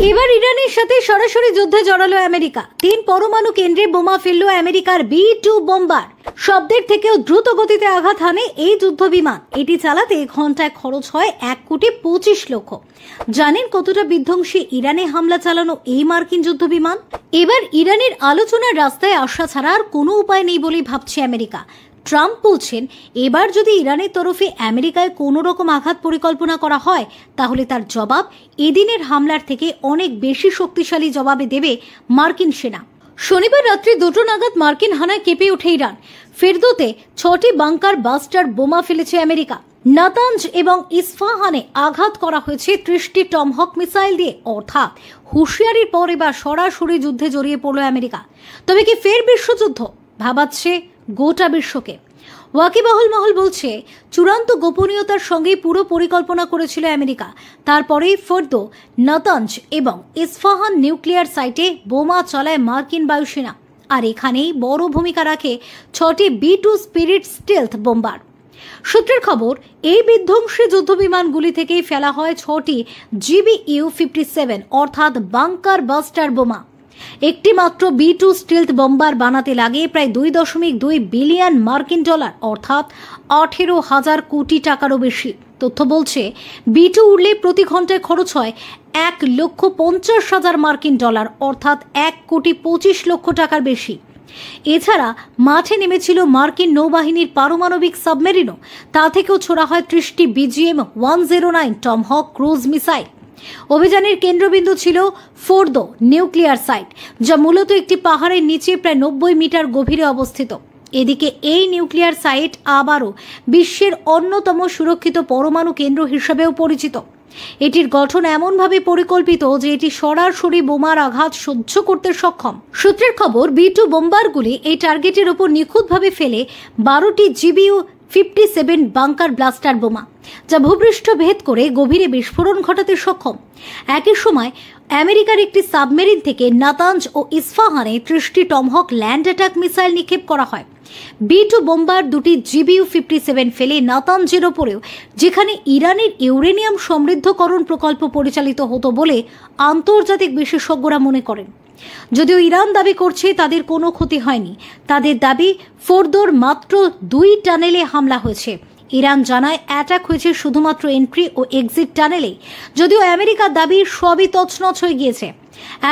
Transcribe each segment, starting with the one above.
এবার ইরানের সাথে সরাসরি যুদ্ধে জড়ালো আমেরিকা। 3 পরমাণু কেন্দ্রে বোমা ফেললো আমেরিকার B-2 বোম্বার। শব্দের থেকেও দ্রুত গতিতে আঘাত হানে এই যুদ্ধ বিমান। এটি চালাতে ঘন্টায় খরচ হয় 1,25,00,000। জানেন কতটা বিধ্বংসী ইরানে হামলা চালানো এই মার্কিন যুদ্ধ বিমান? এবার ইরানের আলোচনার রাস্তায় আসা ছাড়া আর কোনো উপায় নেই বলেই ভাবছে আমেরিকা। ট্রাম্প বলছেন, এবার যদি ইরানের তরফে আমেরিকায় কোনো রকম আঘাত পরিকল্পনা করা হয় তাহলে তার জবাব এদিনের হামলার থেকে অনেক বেশি শক্তিশালী জবাবে দেবে মার্কিন সেনা। শনিবার রাত্রি 2টো নাগাদ মার্কিন হানায় কেঁপে ওঠে ইরান। ফেরদোতে 6টি বাংকার বাস্টার বোমা ফেলেছে আমেরিকা। নাতাঞ্জ এবং ইস্ফাহানে আঘাত করা হয়েছে 30টি টমহক মিসাইল দিয়ে। অর্থাৎ হুঁশিয়ারির পর এবার সরাসরি যুদ্ধে জড়িয়ে পড়ল আমেরিকা। তবে কি ফের বিশ্বযুদ্ধ? ভাবাচ্ছে গোটা বিশ্বকে। ওয়াকিবহাল মহল বলছে, চূড়ান্ত গোপনীয়তার সঙ্গে পুরো পরিকল্পনা করেছিল আমেরিকা। তারপরেই ফেরদো, নাতাঞ্জ এবং ইস্ফাহান নিউক্লিয়ার সাইটে বোমা চালায় মার্কিন বায়ুসেনা। আর এখানেই বড় ভূমিকা রাখে 6টি B-2 স্পিরিট স্টেলথ বোম্বার। সূত্রের খবর, এই বিধ্বংসী যুদ্ধবিমানগুলি থেকেই ফেলা হয় 6টি GBU-57 অর্থাৎ বাংকার বাস্টার বোমা। একটি মাত্র B-2 স্টিলথ বোম্বার বানাতে লাগে প্রায় 2.2 বিলিয়ন মার্কিন ডলার, অর্থাৎ 18,000 কোটি টাকারও বেশি। তথ্য বলছে, B-2 উড়লে প্রতি ঘন্টায় খরচ হয় 1,50,000 মার্কিন ডলার, অর্থাৎ 1,25,00,000 টাকার বেশি। এছাড়া মাঠে নেমেছিল মার্কিন নৌবাহিনীর পারমাণবিক সাবমেরিনও। তা থেকেও ছোড়া হয় 30টি BGM-109 টমহক ক্রুজ মিসাইল। অভিযানের কেন্দ্রবিন্দু ছিল ফোর্দো নিউক্লিয়ার সাইট, যা মূলত একটি পাহাড়ের নিচে প্রায় 90 মিটার গভীরে অবস্থিত। এদিকে এই নিউক্লিয়ার সাইট আবারও বিশ্বের অন্যতম সুরক্ষিত পরমাণু কেন্দ্র হিসেবেও পরিচিত। এটির গঠন এমনভাবে পরিকল্পিত যে এটি সরাসরি বোমার আঘাত সহ্য করতে সক্ষম। সূত্রের খবর, B-2 বোম্বারগুলি এই টার্গেটের ওপর নিখুঁতভাবে ফেলে 12টি GBU-57 বাংকার ব্লাস্টার বোমা, যা ভূপৃষ্ঠ ভেদ করে গভীরে বিস্ফোরণ ঘটাতে সক্ষম। একই সময় আমেরিকার একটি সাবমেরিন থেকে নাতাঞ্জ ও ইস্ফাহানে 30টি টমহক ল্যান্ড অ্যাটাক মিসাইল নিক্ষেপ করা হয়। B-2 বোম্বার দুটি GBU-57 ফেলে নাতাঞ্জের ওপরেও, যেখানে ইরানের ইউরেনিয়াম সমৃদ্ধকরণ প্রকল্প পরিচালিত হতো বলে আন্তর্জাতিক বিশেষজ্ঞরা মনে করেন। যদিও ইরান দাবি করছে তাদের কোনো ক্ষতি হয়নি। তাদের দাবি, ফোর্দোর মাত্র 2 টানেলে হামলা হয়েছে। ইরান জানায় অ্যাটাক হয়েছে শুধুমাত্র এন্ট্রি ও এক্সিট টানেলে। যদিও আমেরিকার দাবি সবই তছনছ হয়ে গিয়েছে।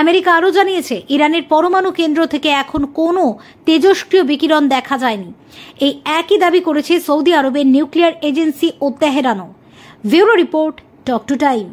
আমেরিকা আরও জানিয়েছে, ইরানের পরমাণু কেন্দ্র থেকে এখন কোনো তেজস্ক্রিয় বিকিরণ দেখা যায়নি। এই একই দাবি করেছে সৌদি আরবের নিউক্লিয়ার এজেন্সি ও তেহরানও। Bureau report, talk to time.